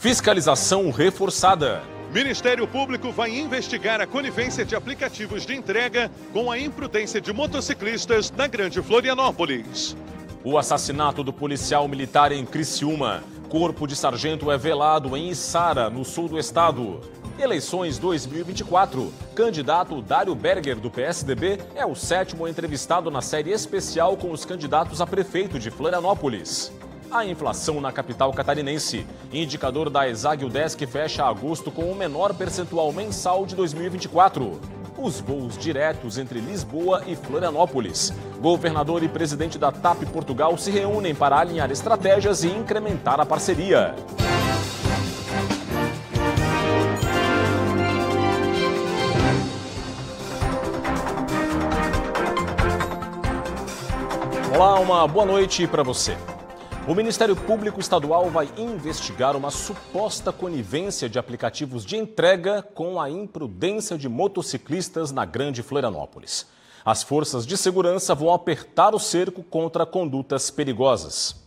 Fiscalização reforçada. Ministério Público vai investigar a conivência de aplicativos de entrega com a imprudência de motociclistas na Grande Florianópolis. O assassinato do policial militar em Criciúma. Corpo de sargento é velado em Içara, no sul do estado. Eleições 2024. Candidato Dário Berger, do PSDB, é o 7º entrevistado na série especial com os candidatos a prefeito de Florianópolis. A inflação na capital catarinense. Indicador da ESAG-UDESC fecha agosto com o menor percentual mensal de 2024. Os voos diretos entre Lisboa e Florianópolis. Governador e presidente da TAP Portugal se reúnem para alinhar estratégias e incrementar a parceria. Olá, uma boa noite para você. O Ministério Público Estadual vai investigar uma suposta conivência de aplicativos de entrega com a imprudência de motociclistas na Grande Florianópolis. As forças de segurança vão apertar o cerco contra condutas perigosas.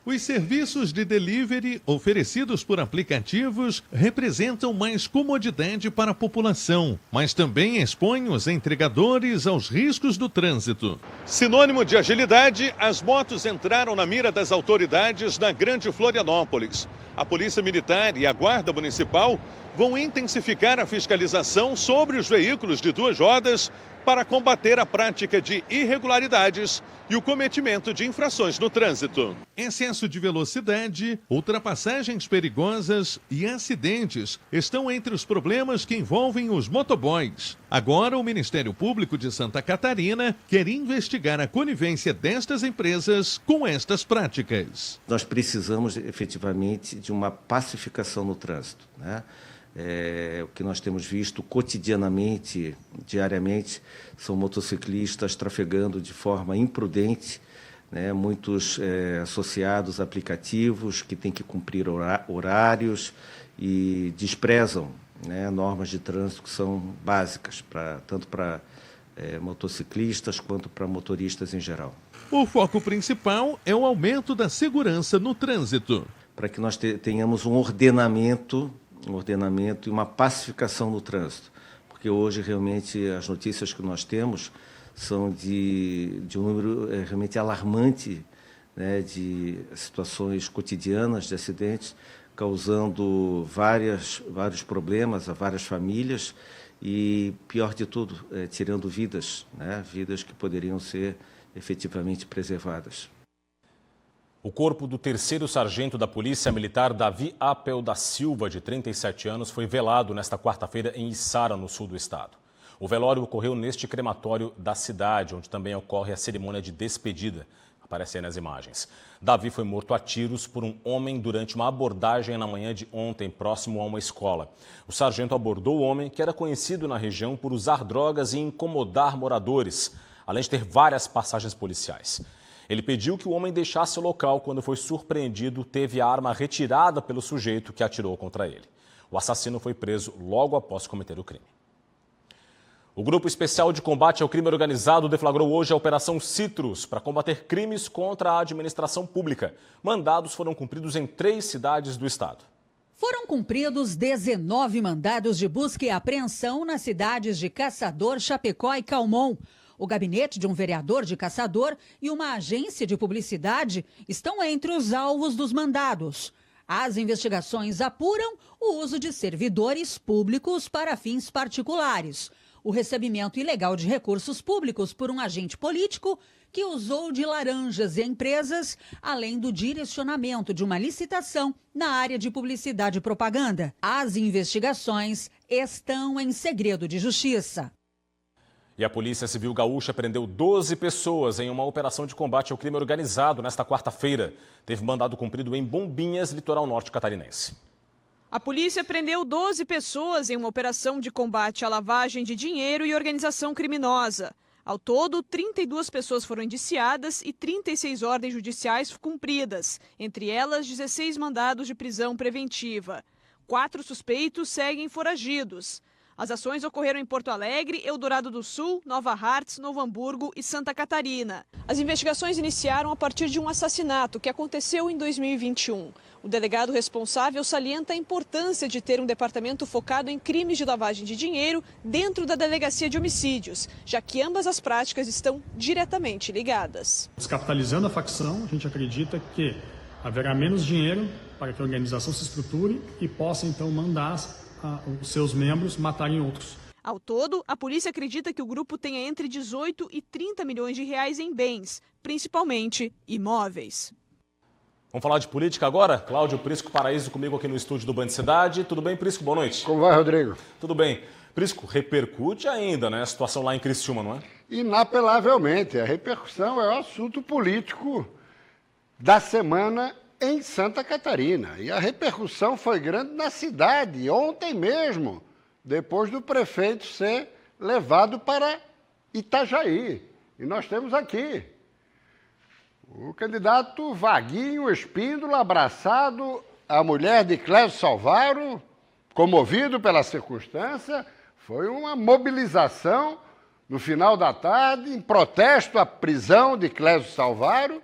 Os serviços de delivery oferecidos por aplicativos representam mais comodidade para a população, mas também expõem os entregadores aos riscos do trânsito. Sinônimo de agilidade, as motos entraram na mira das autoridades na Grande Florianópolis. A Polícia Militar e a Guarda Municipal vão intensificar a fiscalização sobre os veículos de duas rodas para combater a prática de irregularidades e o cometimento de infrações no trânsito. Excesso de velocidade, ultrapassagens perigosas e acidentes estão entre os problemas que envolvem os motoboys. Agora, o Ministério Público de Santa Catarina quer investigar a conivência destas empresas com estas práticas. Nós precisamos, efetivamente, de uma pacificação no trânsito, né? O que nós temos visto cotidianamente, diariamente, são motociclistas trafegando de forma imprudente, né? Muitos associados a aplicativos que têm que cumprir horários e desprezam, né, normas de trânsito que são básicas, tanto para motociclistas quanto para motoristas em geral. O foco principal é o aumento da segurança no trânsito. Para que nós tenhamos um ordenamento e uma pacificação no trânsito, porque hoje realmente as notícias que nós temos são de um número realmente alarmante, né, de situações cotidianas de acidentes, causando vários problemas a várias famílias e, pior de tudo, tirando vidas, né, vidas que poderiam ser efetivamente preservadas. O corpo do 3º sargento da Polícia Militar, Davi Apel da Silva, de 37 anos, foi velado nesta quarta-feira em Içara, no sul do estado. O velório ocorreu neste crematório da cidade, onde também ocorre a cerimônia de despedida. Aparece aí nas imagens. Davi foi morto a tiros por um homem durante uma abordagem na manhã de ontem, próximo a uma escola. O sargento abordou o homem, que era conhecido na região por usar drogas e incomodar moradores, além de ter várias passagens policiais. Ele pediu que o homem deixasse o local. Quando foi surpreendido, teve a arma retirada pelo sujeito que atirou contra ele. O assassino foi preso logo após cometer o crime. O Grupo Especial de Combate ao Crime Organizado deflagrou hoje a Operação Citrus para combater crimes contra a administração pública. Mandados foram cumpridos em 3 cidades do estado. Foram cumpridos 19 mandados de busca e apreensão nas cidades de Caçador, Chapecó e Calmon. O gabinete de um vereador de Caçador e uma agência de publicidade estão entre os alvos dos mandados. As investigações apuram o uso de servidores públicos para fins particulares, o recebimento ilegal de recursos públicos por um agente político que usou de laranjas e empresas, além do direcionamento de uma licitação na área de publicidade e propaganda. As investigações estão em segredo de justiça. E a Polícia Civil Gaúcha prendeu 12 pessoas em uma operação de combate ao crime organizado nesta quarta-feira. Teve mandado cumprido em Bombinhas, litoral norte catarinense. A polícia prendeu 12 pessoas em uma operação de combate à lavagem de dinheiro e organização criminosa. Ao todo, 32 pessoas foram indiciadas e 36 ordens judiciais cumpridas, entre elas 16 mandados de prisão preventiva. 4 suspeitos seguem foragidos. As ações ocorreram em Porto Alegre, Eldorado do Sul, Nova Hartz, Novo Hamburgo e Santa Catarina. As investigações iniciaram a partir de um assassinato que aconteceu em 2021. O delegado responsável salienta a importância de ter um departamento focado em crimes de lavagem de dinheiro dentro da Delegacia de Homicídios, já que ambas as práticas estão diretamente ligadas. Descapitalizando a facção, a gente acredita que haverá menos dinheiro para que a organização se estruture e possa então mandar os seus membros matarem outros. Ao todo, a polícia acredita que o grupo tenha entre 18 e 30 milhões de reais em bens, principalmente imóveis. Vamos falar de política agora? Cláudio Prisco Paraíso comigo aqui no estúdio do Band Cidade. Tudo bem, Prisco? Boa noite. Como vai, Rodrigo? Tudo bem. Prisco, repercute ainda, né, a situação lá em Criciúma, não é? Inapelavelmente. A repercussão é o assunto político da semana em Santa Catarina. E a repercussão foi grande na cidade, ontem mesmo, depois do prefeito ser levado para Itajaí. E nós temos aqui o candidato Vaguinho Espíndola abraçado à mulher de Clésio Salvaro, comovido pela circunstância. Foi uma mobilização no final da tarde em protesto à prisão de Clésio Salvaro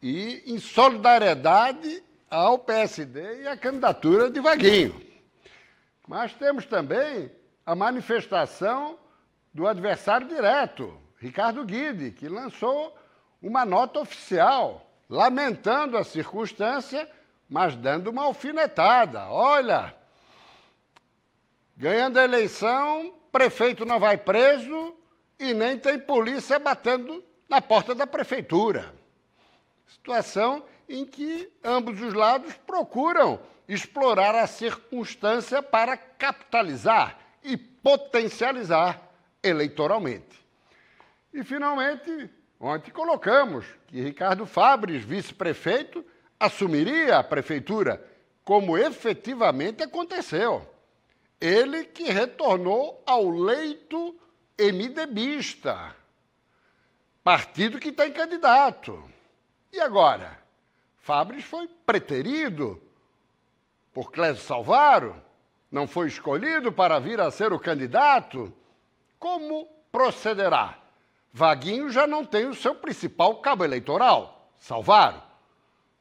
e em solidariedade ao PSD e à candidatura de Vaguinho. Mas temos também a manifestação do adversário direto, Ricardo Guide, que lançou uma nota oficial, lamentando a circunstância, mas dando uma alfinetada. Olha, ganhando a eleição, prefeito não vai preso e nem tem polícia batendo na porta da prefeitura. Situação em que ambos os lados procuram explorar a circunstância para capitalizar e potencializar eleitoralmente. E, finalmente, ontem colocamos que Ricardo Fabres, vice-prefeito, assumiria a prefeitura, como efetivamente aconteceu. Ele que retornou ao leito MDBista, partido que tem candidato. E agora? Fabres foi preterido por Clésio Salvaro, não foi escolhido para vir a ser o candidato. Como procederá? Vaguinho já não tem o seu principal cabo eleitoral, Salvaro.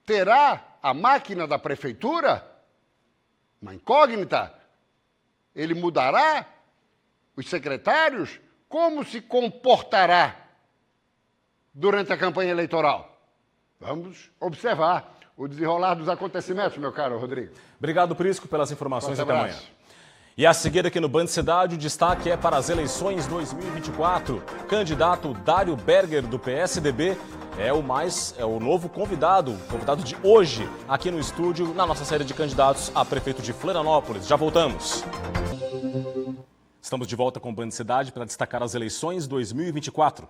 Terá a máquina da prefeitura? Uma incógnita. Ele mudará os secretários? Como se comportará durante a campanha eleitoral? Vamos observar o desenrolar dos acontecimentos, meu caro Rodrigo. Obrigado, Prisco, pelas informações. Até amanhã. E a seguir aqui no Band Cidade, o destaque é para as eleições 2024. Candidato Dário Berger, do PSDB, é o novo convidado de hoje, aqui no estúdio, na nossa série de candidatos a prefeito de Florianópolis. Já voltamos. Estamos de volta com o Band Cidade para destacar as eleições 2024.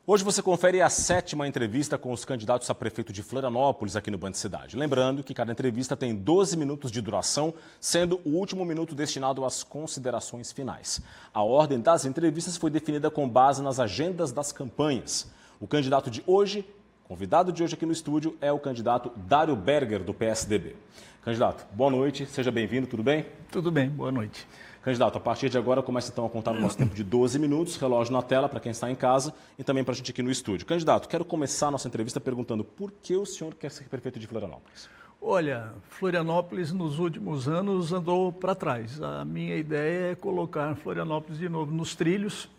Hoje você confere a 7ª entrevista com os candidatos a prefeito de Florianópolis aqui no Band Cidade. Lembrando que cada entrevista tem 12 minutos de duração, sendo o último minuto destinado às considerações finais. A ordem das entrevistas foi definida com base nas agendas das campanhas. O candidato de hoje, convidado de hoje aqui no estúdio, é o candidato Dário Berger, do PSDB. Candidato, boa noite, seja bem-vindo, tudo bem? Tudo bem, boa noite. Candidato, a partir de agora começa então a contar o nosso tempo de 12 minutos, relógio na tela para quem está em casa e também para a gente aqui no estúdio. Candidato, quero começar a nossa entrevista perguntando por que o senhor quer ser prefeito de Florianópolis? Olha, Florianópolis nos últimos anos andou para trás. A minha ideia é colocar Florianópolis de novo nos trilhos,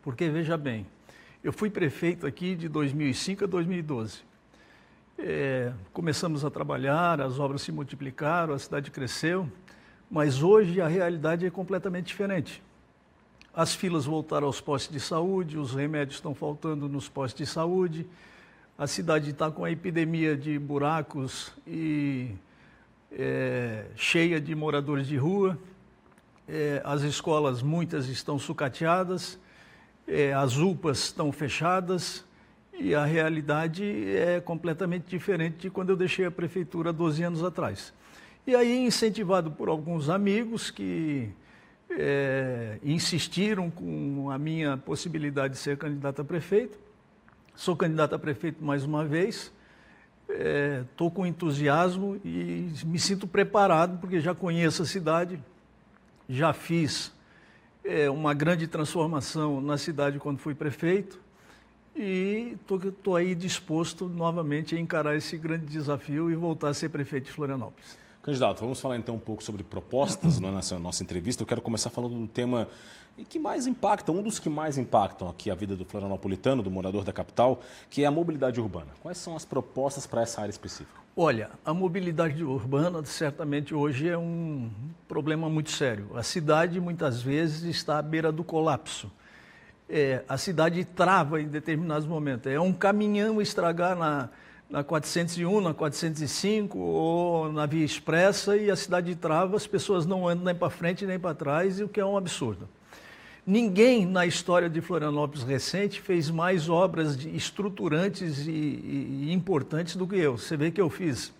porque veja bem, eu fui prefeito aqui de 2005 a 2012. Começamos a trabalhar, as obras se multiplicaram, a cidade cresceu. Mas hoje a realidade é completamente diferente. As filas voltaram aos postos de saúde, os remédios estão faltando nos postos de saúde, a cidade está com a epidemia de buracos e cheia de moradores de rua, as escolas, muitas estão sucateadas, as UPAs estão fechadas e a realidade é completamente diferente de quando eu deixei a prefeitura há 12 anos atrás. E aí, incentivado por alguns amigos que insistiram com a minha possibilidade de ser candidato a prefeito, sou candidato a prefeito mais uma vez, estou com entusiasmo e me sinto preparado, porque já conheço a cidade, já fiz uma grande transformação na cidade quando fui prefeito e estou aí disposto novamente a encarar esse grande desafio e voltar a ser prefeito de Florianópolis. Candidato, vamos falar então um pouco sobre propostas nessa nossa entrevista. Eu quero começar falando do tema que mais impacta, um dos que mais impactam aqui a vida do florianopolitano, do morador da capital, que é a mobilidade urbana. Quais são as propostas para essa área específica? Olha, a mobilidade urbana certamente hoje é um problema muito sério. A cidade muitas vezes está à beira do colapso. A cidade trava em determinados momentos. É um caminhão estragar na 401, na 405 ou na Via Expressa e a cidade trava, as pessoas não andam nem para frente nem para trás, o que é um absurdo. Ninguém na história de Florianópolis recente fez mais obras estruturantes e importantes do que eu. Você vê que eu fiz.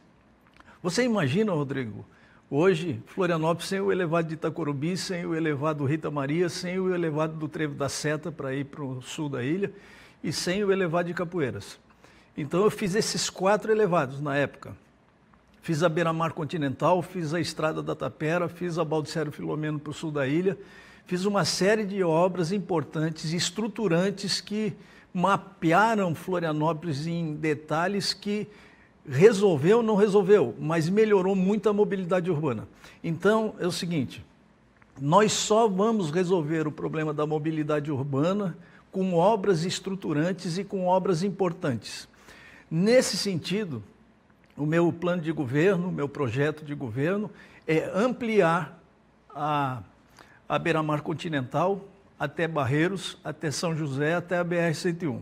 Você imagina, Rodrigo, hoje Florianópolis sem o elevado de Itacorubi, sem o elevado Rita Maria, sem o elevado do Trevo da Seta para ir para o sul da ilha e sem o elevado de Capoeiras. Então eu fiz esses 4 elevados na época. Fiz a Beira-Mar Continental, fiz a Estrada da Tapera, fiz a Baldissero Filomeno para o sul da ilha, fiz uma série de obras importantes, estruturantes que mapearam Florianópolis em detalhes que resolveu, não resolveu, mas melhorou muito a mobilidade urbana. Então é o seguinte, nós só vamos resolver o problema da mobilidade urbana com obras estruturantes e com obras importantes. Nesse sentido, o meu plano de governo, o meu projeto de governo é ampliar a Beira-Mar Continental até Barreiros, até São José, até a BR-101.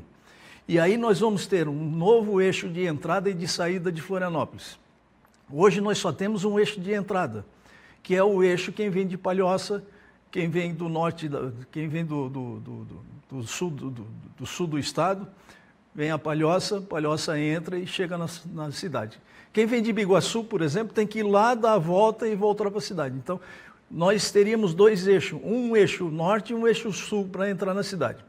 E aí nós vamos ter um novo eixo de entrada e de saída de Florianópolis. Hoje nós só temos um eixo de entrada, que é o eixo quem vem de Palhoça, quem vem do norte, quem vem do sul do estado, vem a Palhoça, Palhoça entra e chega na cidade. Quem vem de Biguaçu, por exemplo, tem que ir lá, dar a volta e voltar para a cidade. Então, nós teríamos 2 eixos, um eixo norte e um eixo sul para entrar na cidade.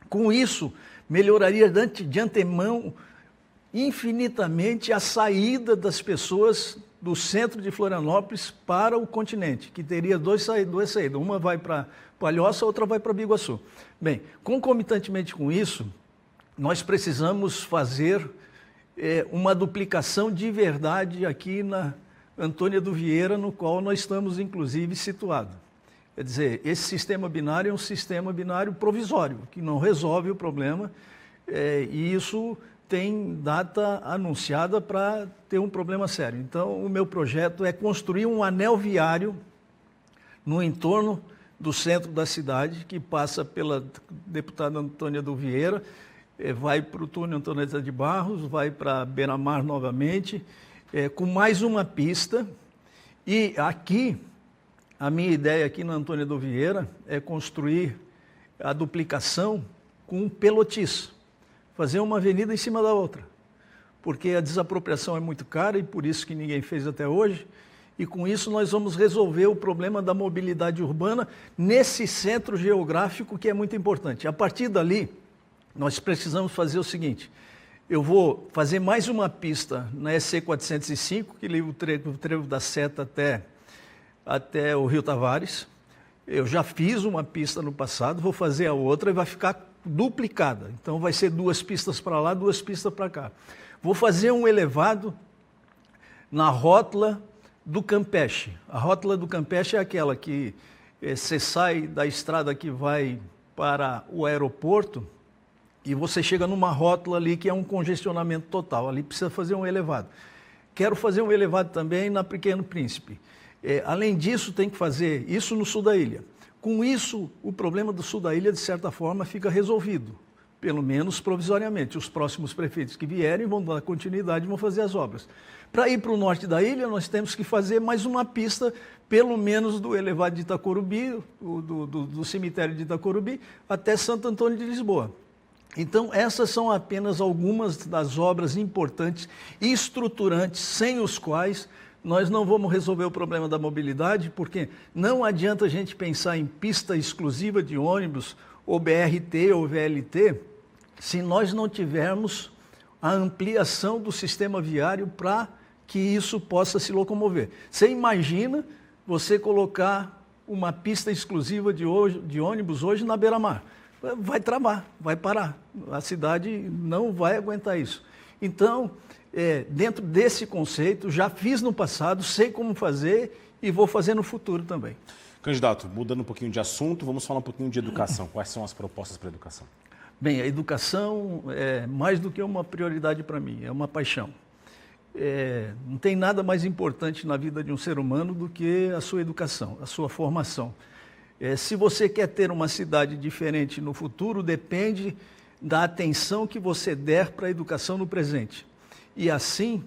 Com isso, melhoraria de antemão infinitamente a saída das pessoas do centro de Florianópolis para o continente, que teria duas saídas. Uma vai para Palhoça, outra vai para Biguaçu. Bem, concomitantemente com isso, nós precisamos fazer uma duplicação de verdade aqui na Antônia do Vieira, no qual nós estamos, inclusive, situados. Quer dizer, esse sistema binário é um sistema binário provisório, que não resolve o problema, e isso tem data anunciada para ter um problema sério. Então, o meu projeto é construir um anel viário no entorno do centro da cidade, que passa pela deputada Antônia do Vieira, vai para o túnel Antonieta de Barros, vai para Beira-Mar novamente, com mais uma pista. E aqui, a minha ideia aqui na Antônia do Vieira é construir a duplicação com um pelotiço, fazer uma avenida em cima da outra, porque a desapropriação é muito cara e por isso que ninguém fez até hoje, e com isso nós vamos resolver o problema da mobilidade urbana nesse centro geográfico que é muito importante. A partir dali, nós precisamos fazer o seguinte, eu vou fazer mais uma pista na SC 405, que liga o Trevo da Seta até o Rio Tavares. Eu já fiz uma pista no passado, vou fazer a outra e vai ficar duplicada. Então vai ser 2 pistas para lá, 2 pistas para cá. Vou fazer um elevado na rótula do Campeche. A rótula do Campeche é aquela que você sai da estrada que vai para o aeroporto e você chega numa rótula ali que é um congestionamento total. Ali precisa fazer um elevado. Quero fazer um elevado também na Pequeno Príncipe. Além disso, tem que fazer isso no sul da ilha. Com isso, o problema do sul da ilha, de certa forma, fica resolvido, pelo menos provisoriamente. Os próximos prefeitos que vierem vão dar continuidade e vão fazer as obras. Para ir para o norte da ilha, nós temos que fazer mais uma pista, pelo menos do elevado de Itacorubi, do cemitério de Itacorubi, até Santo Antônio de Lisboa. Então, essas são apenas algumas das obras importantes e estruturantes, sem os quais nós não vamos resolver o problema da mobilidade, porque não adianta a gente pensar em pista exclusiva de ônibus, ou BRT ou VLT, se nós não tivermos a ampliação do sistema viário para que isso possa se locomover. Você imagina você colocar uma pista exclusiva de ônibus hoje na beira-mar. Vai travar, vai parar. A cidade não vai aguentar isso. Então, dentro desse conceito, já fiz no passado, sei como fazer e vou fazer no futuro também. Candidato, mudando um pouquinho de assunto, vamos falar um pouquinho de educação. Quais são as propostas para a educação? Bem, a educação é mais do que uma prioridade para mim, é uma paixão. Não tem nada mais importante na vida de um ser humano do que a sua educação, a sua formação. Se você quer ter uma cidade diferente no futuro, depende da atenção que você der para a educação no presente. E assim,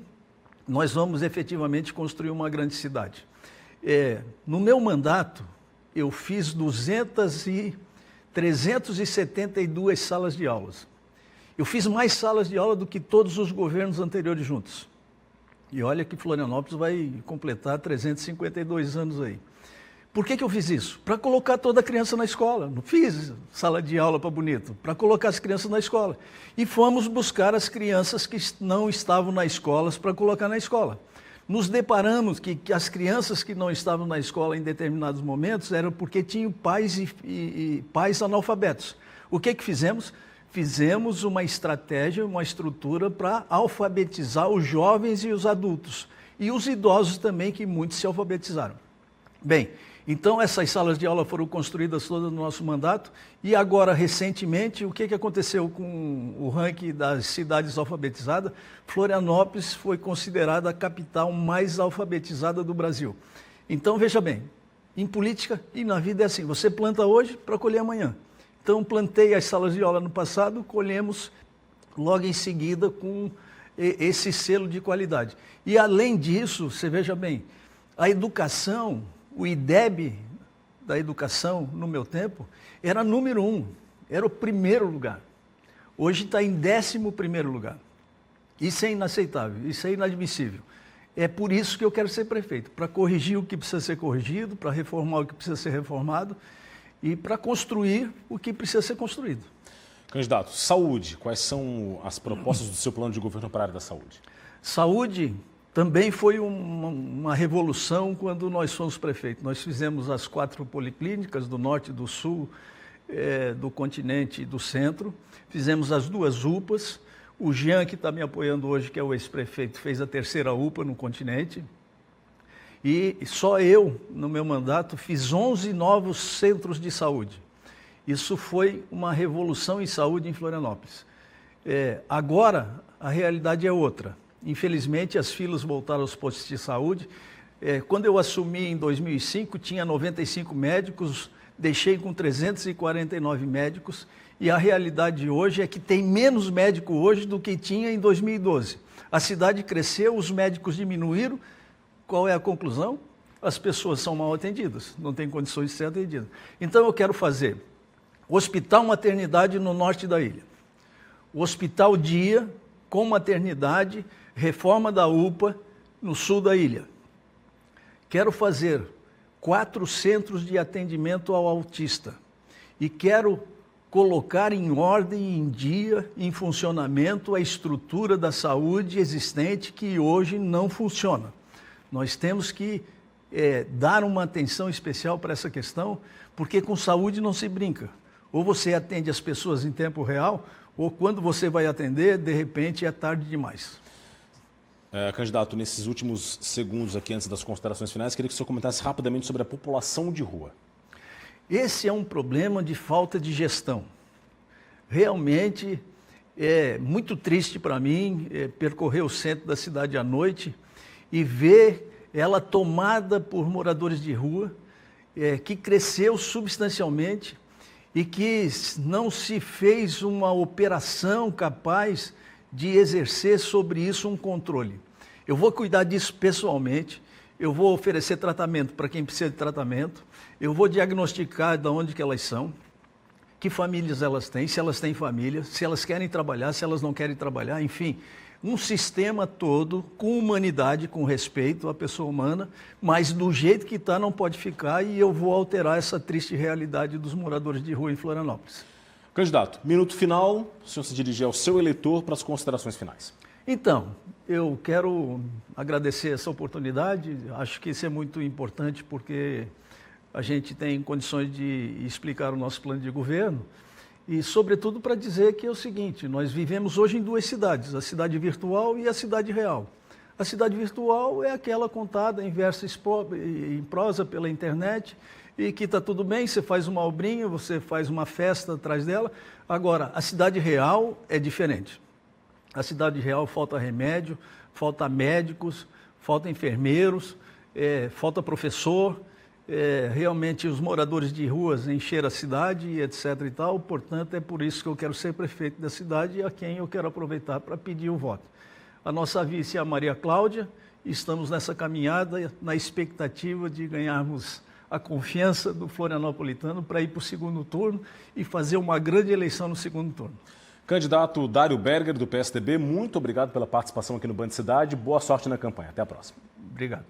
nós vamos efetivamente construir uma grande cidade. No meu mandato, eu fiz 372 salas de aulas. Eu fiz mais salas de aula do que todos os governos anteriores juntos. E olha que Florianópolis vai completar 352 anos aí. Por que eu fiz isso? Para colocar toda a criança na escola. Não fiz sala de aula para bonito, para colocar as crianças na escola. E fomos buscar as crianças que não estavam na escola para colocar na escola. Nos deparamos que as crianças que não estavam na escola em determinados momentos eram porque tinham pais e pais analfabetos. O que fizemos? Fizemos uma estratégia, uma estrutura para alfabetizar os jovens e os adultos. E os idosos também, que muitos se alfabetizaram. Bem, então essas salas de aula foram construídas todas no nosso mandato. E agora, recentemente, o que aconteceu com o ranking das cidades alfabetizadas? Florianópolis foi considerada a capital mais alfabetizada do Brasil. Então, veja bem, em política e na vida é assim, você planta hoje para colher amanhã. Então, plantei as salas de aula no passado, colhemos logo em seguida com esse selo de qualidade. E, além disso, você veja bem, a educação, o IDEB da educação, no meu tempo, era número 1, era o primeiro lugar. Hoje está em 11º lugar. Isso é inaceitável, isso é inadmissível. É por isso que eu quero ser prefeito, para corrigir o que precisa ser corrigido, para reformar o que precisa ser reformado, e para construir o que precisa ser construído. Candidato, saúde. Quais são as propostas do seu plano de governo para a área da saúde? Saúde também foi uma revolução quando nós fomos prefeitos. Nós fizemos as 4 policlínicas do norte, do sul, do continente e do centro. Fizemos as 2 UPAs. O Jean, que está me apoiando hoje, que é o ex-prefeito, fez a 3ª UPA no continente. E só eu, no meu mandato, fiz 11 novos centros de saúde. Isso foi uma revolução em saúde em Florianópolis. Agora, a realidade é outra. Infelizmente, as filas voltaram aos postos de saúde. Quando eu assumi em 2005, tinha 95 médicos, deixei com 349 médicos. E a realidade hoje é que tem menos médico hoje do que tinha em 2012. A cidade cresceu, os médicos diminuíram. Qual é a conclusão? As pessoas são mal atendidas, não têm condições de ser atendidas. Então eu quero fazer hospital maternidade no norte da ilha, o hospital dia com maternidade, reforma da UPA no sul da ilha. Quero fazer 4 centros de atendimento ao autista e quero colocar em ordem, em dia, em funcionamento a estrutura da saúde existente que hoje não funciona. Nós temos que dar uma atenção especial para essa questão, porque com saúde não se brinca. Ou você atende as pessoas em tempo real, ou quando você vai atender, de repente é tarde demais. Candidato, nesses últimos segundos aqui, antes das considerações finais, queria que o senhor comentasse rapidamente sobre a população de rua. Esse é um problema de falta de gestão. Realmente é muito triste para mim percorrer o centro da cidade à noite e ver ela tomada por moradores de rua, que cresceu substancialmente e que não se fez uma operação capaz de exercer sobre isso um controle. Eu vou cuidar disso pessoalmente, eu vou oferecer tratamento para quem precisa de tratamento, eu vou diagnosticar de onde que elas são, que famílias elas têm, se elas têm família, se elas querem trabalhar, se elas não querem trabalhar, enfim, um sistema todo com humanidade, com respeito à pessoa humana, mas do jeito que está não pode ficar e eu vou alterar essa triste realidade dos moradores de rua em Florianópolis. Candidato, minuto final, o senhor se dirigir ao seu eleitor para as considerações finais. Então, eu quero agradecer essa oportunidade, acho que isso é muito importante porque a gente tem condições de explicar o nosso plano de governo e, sobretudo, para dizer que é o seguinte, nós vivemos hoje em duas cidades, a cidade virtual e a cidade real. A cidade virtual é aquela contada em verso em prosa pela internet e que está tudo bem, você faz uma obrinha, você faz uma festa atrás dela. Agora, a cidade real é diferente. A cidade real falta remédio, falta médicos, falta enfermeiros, falta professor, realmente os moradores de ruas encheram a cidade, etc. e tal. Portanto, é por isso que eu quero ser prefeito da cidade e a quem eu quero aproveitar para pedir o voto. A nossa vice é a Maria Cláudia, estamos nessa caminhada na expectativa de ganharmos a confiança do florianopolitano para ir para o segundo turno e fazer uma grande eleição no segundo turno. Candidato Dário Berger, do PSDB, muito obrigado pela participação aqui no Band Cidade. Boa sorte na campanha. Até a próxima. Obrigado.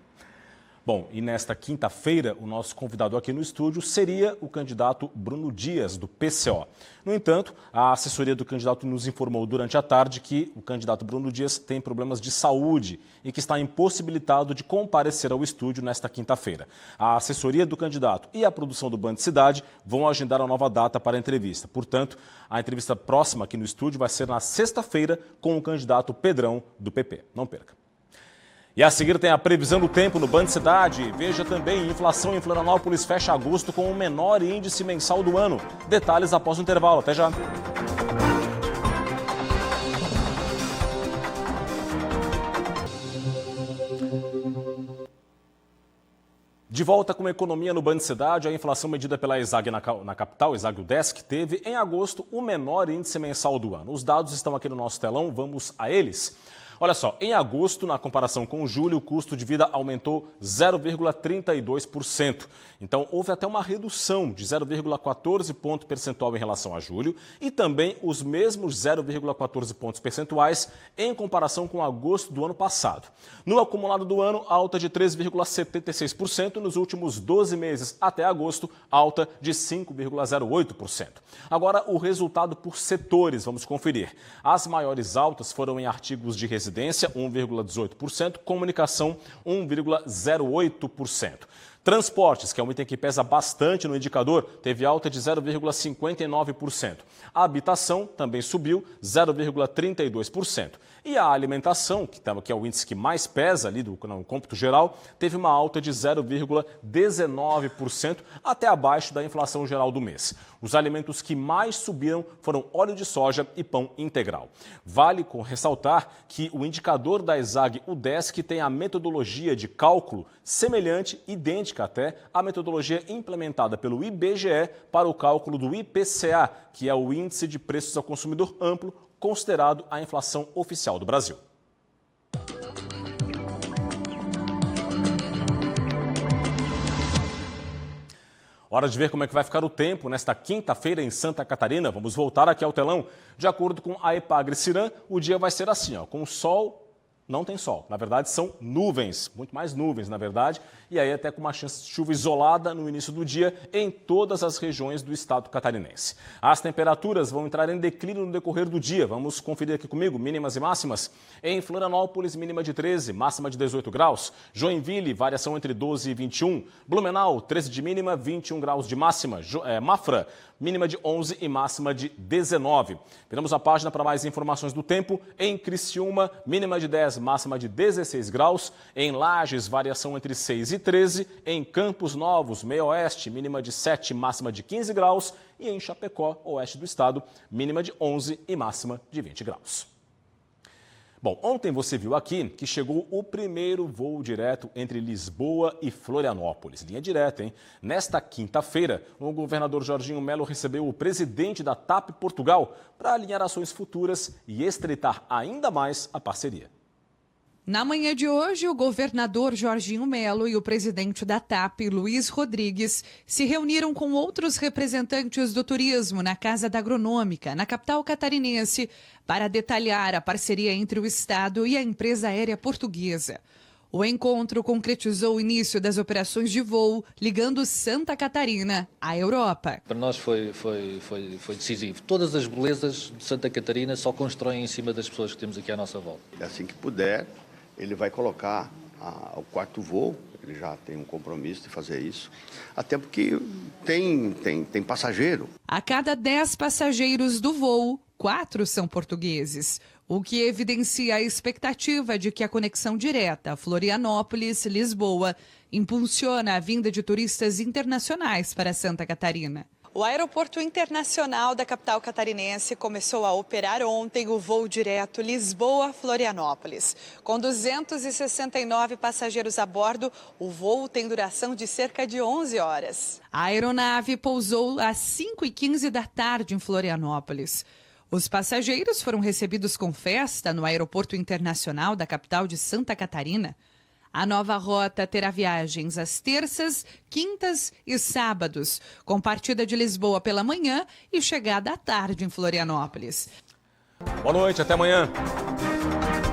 Bom, e nesta quinta-feira, o nosso convidado aqui no estúdio seria o candidato Bruno Dias, do PCO. No entanto, a assessoria do candidato nos informou durante a tarde que o candidato Bruno Dias tem problemas de saúde e que está impossibilitado de comparecer ao estúdio nesta quinta-feira. A assessoria do candidato e a produção do Band Cidade vão agendar a nova data para a entrevista. Portanto, a entrevista próxima aqui no estúdio vai ser na sexta-feira com o candidato Pedrão, do PP. Não perca. E a seguir tem a previsão do tempo no Band Cidade. Veja também, inflação em Florianópolis fecha agosto com o menor índice mensal do ano. Detalhes após o intervalo. Até já. De volta com a economia no Band Cidade, a inflação medida pela ESAG na capital, ESAG UDESC, teve em agosto o menor índice mensal do ano. Os dados estão aqui no nosso telão, vamos a eles. Olha só, em agosto, na comparação com julho, o custo de vida aumentou 0,32%. Então, houve até uma redução de 0,14 ponto percentual em relação a julho e também os mesmos 0,14 pontos percentuais em comparação com agosto do ano passado. No acumulado do ano, alta de 3,76%, nos últimos 12 meses até agosto, alta de 5,08%. Agora, o resultado por setores, vamos conferir. As maiores altas foram em artigos de residência, 1,18%, comunicação, 1,08%. Transportes, que é um item que pesa bastante no indicador, teve alta de 0,59%. A habitação também subiu 0,32%. E a alimentação, que é o índice que mais pesa ali no cômputo geral, teve uma alta de 0,19%, até abaixo da inflação geral do mês. Os alimentos que mais subiram foram óleo de soja e pão integral. Vale ressaltar que o indicador da ESAG UDESC tem a metodologia de cálculo semelhante, idêntica até, à metodologia implementada pelo IBGE para o cálculo do IPCA, que é o Índice de Preços ao Consumidor Amplo, considerado a inflação oficial do Brasil. Hora de ver como é que vai ficar o tempo nesta quinta-feira em Santa Catarina. Vamos voltar aqui ao telão. De acordo com a Epagre-Ciran, o dia vai ser assim, com sol. Não tem sol, na verdade são nuvens, muito mais nuvens na verdade, e aí até com uma chance de chuva isolada no início do dia em todas as regiões do estado catarinense. As temperaturas vão entrar em declínio no decorrer do dia, vamos conferir aqui comigo, mínimas e máximas. Em Florianópolis, mínima de 13, máxima de 18 graus. Joinville, variação entre 12 e 21. Blumenau, 13 de mínima, 21 graus de máxima. Mafra, mínima de 11 e máxima de 19. Viramos a página para mais informações do tempo. Em Criciúma, mínima de 10, máxima de 16 graus. Em Lages, variação entre 6 e 13. Em Campos Novos, meio oeste, mínima de 7, máxima de 15 graus. E em Chapecó, oeste do estado, mínima de 11 e máxima de 20 graus. Bom, ontem você viu aqui que chegou o primeiro voo direto entre Lisboa e Florianópolis. Linha direta, hein? Nesta quinta-feira, o governador Jorginho Melo recebeu o presidente da TAP Portugal para alinhar ações futuras e estreitar ainda mais a parceria. Na manhã de hoje, o governador Jorginho Melo e o presidente da TAP, Luiz Rodrigues, se reuniram com outros representantes do turismo na Casa da Agronômica, na capital catarinense, para detalhar a parceria entre o Estado e a empresa aérea portuguesa. O encontro concretizou o início das operações de voo ligando Santa Catarina à Europa. Para nós foi decisivo. Todas as belezas de Santa Catarina só constroem em cima das pessoas que temos aqui à nossa volta. Assim que puder, ele vai colocar o quarto voo, ele já tem um compromisso de fazer isso, até porque tem passageiro. A cada 10 passageiros do voo, 4 são portugueses, o que evidencia a expectativa de que a conexão direta Florianópolis-Lisboa impulsiona a vinda de turistas internacionais para Santa Catarina. O Aeroporto Internacional da capital catarinense começou a operar ontem o voo direto Lisboa-Florianópolis. Com 269 passageiros a bordo, o voo tem duração de cerca de 11 horas. A aeronave pousou às 5h15 da tarde em Florianópolis. Os passageiros foram recebidos com festa no Aeroporto Internacional da capital de Santa Catarina. A nova rota terá viagens às terças, quintas e sábados, com partida de Lisboa pela manhã e chegada à tarde em Florianópolis. Boa noite, até amanhã.